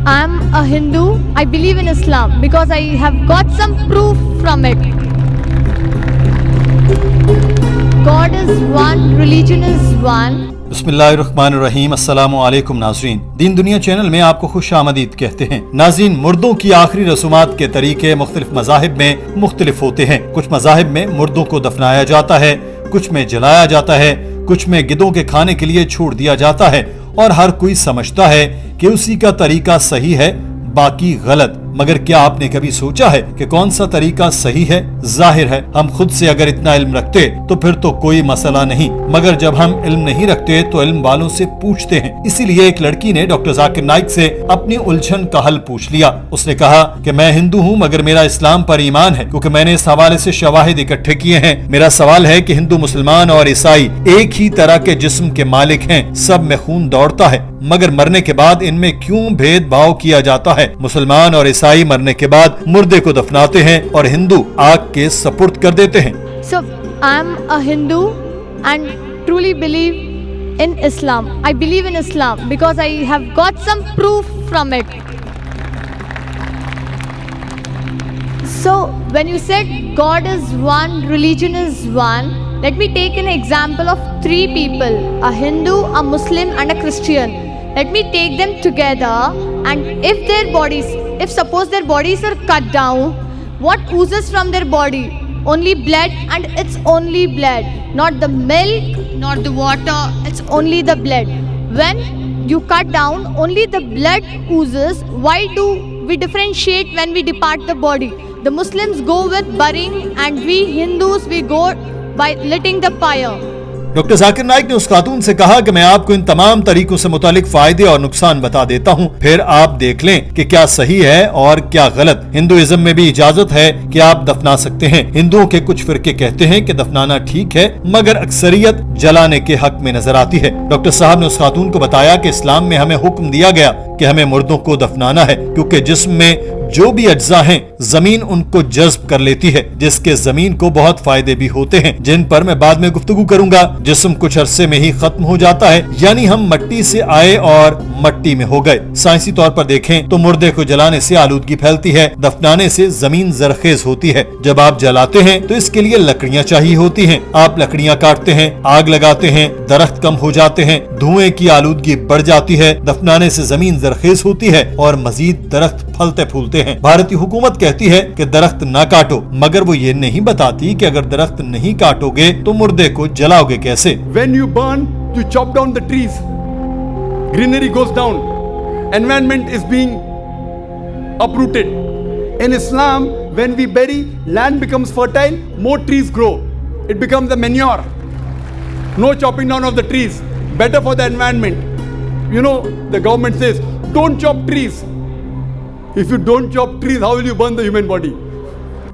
I'm a Hindu. I believe in Islam because I have got some proof from it. God is one, religion is one. बिस्मिल्लाहिर्रहमानिर्रहीम। अस्सलामु अलैकुम नाज़रीन, दीन दुनिया channel में आपको खुश आमदीद कहते हैं। नाज़रीन, मुर्दों की आखिरी रसूमात के तरीके मुख्तलिफ मज़ाहिब में मुख्तलिफ होते हैं। कुछ मज़ाहिब में मुर्दों को दफनाया जाता है, कुछ में जलाया जाता है, कुछ में गिद्धों के खाने के लिए छोड़ दिया जाता है और हर कोई समझता है कि उसी का तरीका सही है, बाकी गलत। मगर क्या आपने कभी सोचा है कि कौन सा तरीका सही है? जाहिर है हम खुद से अगर इतना इल्म रखते तो फिर तो कोई मसला नहीं, मगर जब हम इल्म नहीं रखते तो इल्म वालों से पूछते हैं। इसीलिए एक लड़की ने डॉक्टर जाकिर नाइक से अपनी उलझन का हल पूछ लिया। उसने कहा कि मैं हिंदू हूँ मगर मेरा इस्लाम पर ईमान है, क्योंकि मैंने इस हवाले से शवाहिद इकट्ठे किए हैं। मेरा सवाल है कि हिंदू, मुसलमान और ईसाई एक ही तरह के जिस्म के मालिक हैं, सब में खून दौड़ता है, मगर मरने के बाद इनमें क्यों भेदभाव किया जाता है? मुसलमान और ईसाई मरने के बाद मुर्दे को दफनाते हैं और हिंदू आग के सपुर्द कर देते हैं। So I'm a Hindu and truly believe in Islam. I believe in Islam because I have got some proof from it. So when you said God is one, religion is one, let me take an example of three people: a Hindu, a Muslim and a Christian. Let me take them together, and if suppose their bodies are cut down, what oozes from their body? Only blood, and it's only blood, not the milk, not the water, it's only the blood. When you cut down, only the blood oozes. Why do we differentiate when we depart the body? The Muslims go with burying and we Hindus, we go by lighting the fire. Doctor Zakir Naik ने उस खातून से कहा कि मैं आपको इन तमाम तरीकों से मुतालिक फायदे और नुकसान बता देता हूँ, फिर आप देख लें कि क्या सही है और क्या गलत। हिंदुइज्म में भी इजाजत है कि आप दफना सकते हैं। हिंदुओं के कुछ फिरके कहते हैं कि दफनाना ठीक है, मगर अक्सरियत जलाने के हक में नजर आती है। डॉक्टर साहब ने उस खातून को बताया कि इस्लाम में हमें हुक्म दिया गया कि हमें मुर्दों को दफनाना है, क्योंकि जिस्म में जो भी अज्जा हैं जमीन उनको जज्ब कर लेती है, जिसके जमीन को बहुत फायदे भी होते हैं, जिन पर मैं बाद में गुफ्तगू करूंगा। जिस्म कुछ अरसे में ही खत्म हो जाता है, यानी हम मट्टी से आए और मट्टी में हो गए। साइंसी तौर पर देखें तो मुर्दे को जलाने से आलूदगी फैलती है, दफनाने से जमीन जरखेज होती है। जब आप जलाते हैं तो इसके लिए लकड़ियां चाहिए होती हैं। आप लकड़ियां काटते हैं, आग लगाते हैं, दरख्त कम हो जाते हैं, धुएं की आलूदगी बढ़ जाती है, दफनाने से जमीन जरखेज होती है और मजीद दरख्त फलते फूलते हैं। भारतीय हुकूमत कहती है कि दरख्त ना काटो, मगर वो ये नहीं बताती कि अगर दरख्त नहीं काटोगे तो मुर्दे को जलाओगे कैसे। When you burn, you chop down the trees. Greenery goes down. Environment is being uprooted. In Islam, when we bury, land becomes fertile, more trees grow. It becomes the manure. No chopping down of the trees. Better for the environment. You know, the government says, don't chop trees. If you don't chop trees, how will you burn the human body?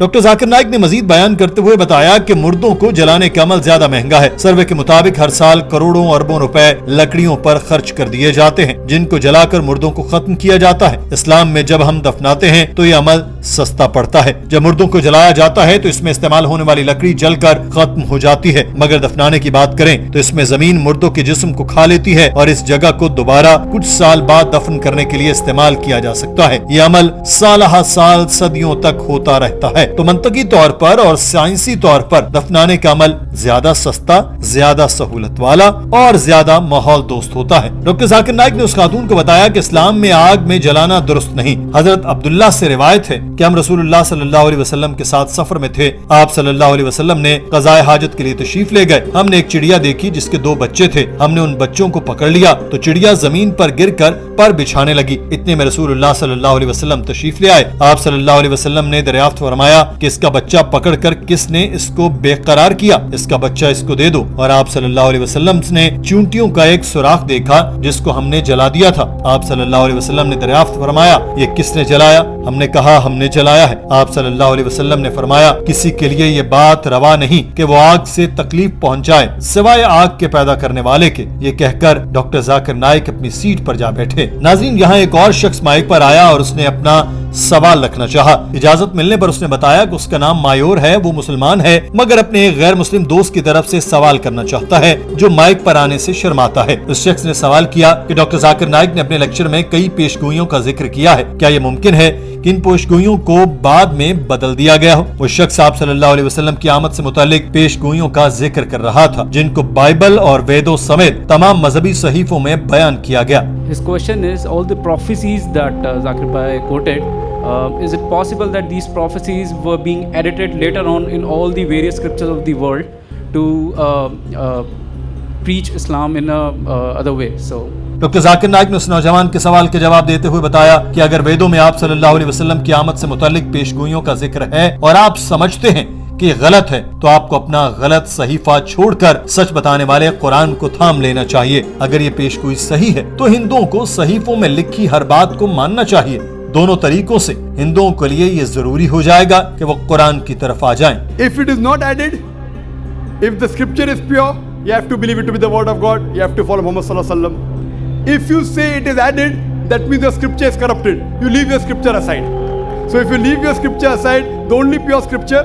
Doctor Zakir Naik ने मजीद बयान करते हुए बताया कि मुर्दों को जलाने का अमल ज्यादा महंगा है। सर्वे के मुताबिक हर साल करोड़ों अरबों रुपए लकड़ियों पर खर्च कर दिए जाते हैं, जिनको जलाकर मुर्दों को खत्म किया जाता है। इस्लाम में जब हम दफनाते हैं तो ये अमल सस्ता पड़ता है। जब मुर्दों को जलाया जाता है तो इसमें इस्तेमाल होने वाली लकड़ी जलकर खत्म हो जाती है, मगर दफनाने की बात करें तो इसमें जमीन मुर्दों के जिस्म को खा लेती है और इस जगह को दोबारा कुछ साल बाद दफन करने के लिए इस्तेमाल किया जा सकता है। ये अमल साल साल सदियों तक होता रहता है। तो मंतकी तौर पर और साइंसी तौर पर दफनाने का अमल ज्यादा सस्ता, ज्यादा सहूलत वाला और ज्यादा माहौल दोस्त होता है। डॉक्टर जाकिर नाइक ने उस खातून को बताया कि इस्लाम में आग में जलाना दुरुस्त नहीं। हजरत अब्दुल्ला से रिवायत है कि हम रसूलुल्लाह सल्लल्लाहु अलैहि वसल्लम के साथ सफर में थे। आप सल्लल्लाहु अलैहि वसल्लम ने क़ज़ाए हाजत के लिए तशरीफ ले गए। हमने एक चिड़िया देखी जिसके 2 बच्चे थे। हमने उन बच्चों को पकड़ लिया तो चिड़िया जमीन पर गिरकर पर बिछाने लगी। इतने में रसूलुल्लाह सल्लल्लाहु अलैहि वसल्लम तशरीफ ले आए। आप सल्लल्लाहु अलैहि वसल्लम ने दरियाफ्त फरमाया कि इसका बच्चा पकड़कर किसने इसको बेकरार किया, इसका बच्चा इसको दे दो। और आप सल्लल्लाहु अलैहि वसल्लम ने चूंटियों का एक सुराख देखा जिसको हमने जला दिया था। आप सल्लल्लाहु अलैहि वसल्लम ने दरियाफ्त फरमाया, ये किसने जलाया? हमने कहा हमने जलाया है। आप सल्लल्लाहु अलैहि वसल्लम ने फरमाया, किसी के लिए ये बात रवा नहीं कि वो आग से तकलीफ पहुंचाए सिवाय आग के पैदा करने वाले के। ये कहकर डॉक्टर जाकिर नाइक अपनी सीट पर जा बैठे। नाज़रीन, यहाँ एक और शख्स माइक पर आया और उसने अपना सवाल रखना चाहा। इजाजत मिलने पर उसने बताया कि उसका नाम मायूर है, वो मुसलमान है मगर अपने एक गैर मुस्लिम दोस्त की तरफ से सवाल करना चाहता है जो माइक पर आने से शर्माता है। उस शख्स ने सवाल किया कि डॉक्टर जाकिर नाइक ने अपने लेक्चर में कई पेशगोइयों का जिक्र किया है, क्या ये मुमकिन है कि इन पेशगोइयों को बाद में बदल दिया गया हो? वो शख्स आप सल्लल्लाहु अलैहि वसल्लम की आमद से मुतालिक पेशगोइयों का जिक्र कर रहा था जिनको बाइबल और वेदों समेत तमाम मजहबी सहीफों में बयान किया गया। His question is, all the prophecies that Zakir Bhai quoted, is it possible that these prophecies were being edited later on in all the various scriptures of the world to preach Islam in a other way? So doctor Zakir Naik ने उस नौजवान के सवाल के जवाब देते हुए बताया कि अगर वेदों में आप सल्लल्लाहु अलैहि वसल्लम की आमद से मुतालिक पेशगोइयों का जिक्र है और आप समझते हैं कि ये गलत है तो आपको अपना गलत सहीफा छोड़कर सच बताने वाले कुरान को थाम लेना चाहिए। अगर ये पेशगोई सही है तो हिंदुओं को सहीफों में लिखी हर बात को मानना चाहिए। दोनों तरीकों से हिंदुओं के लिए ये जरूरी हो जाएगा कि वो कुरान की तरफ आ जाएं। If it is not added, if the scripture is pure, you have to believe it to be the word of God. You have to follow Muhammad sallallahu alaihi wasallam. If you say it is added, that means the scripture is corrupted. You leave your scripture aside. So if you leave your scripture aside, the only pure scripture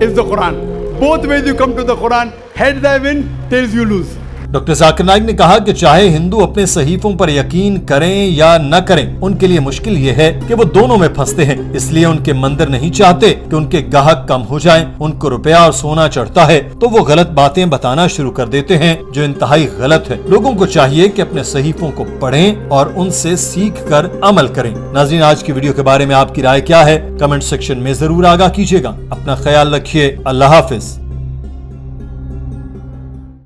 is the Quran. Both ways you come to the Quran, heads I win, tails you lose. Doctor Zakir Naik ने कहा कि चाहे हिंदू अपने सहीफों पर यकीन करें या न करें, उनके लिए मुश्किल ये है कि वो दोनों में फंसते हैं। इसलिए उनके मंदिर नहीं चाहते कि उनके ग्राहक कम हो जाएं। उनको रुपया और सोना चढ़ता है तो वो गलत बातें बताना शुरू कर देते हैं जो इंतहाई गलत है। लोगों को चाहिए कि अपने सहीफों को पढ़ें और उनसे सीख कर अमल करें। नाज़रीन, आज की वीडियो के बारे में आपकी राय क्या है? कमेंट सेक्शन में जरूर आगाह कीजिएगा। अपना ख्याल रखिए। अल्लाह हाफिज।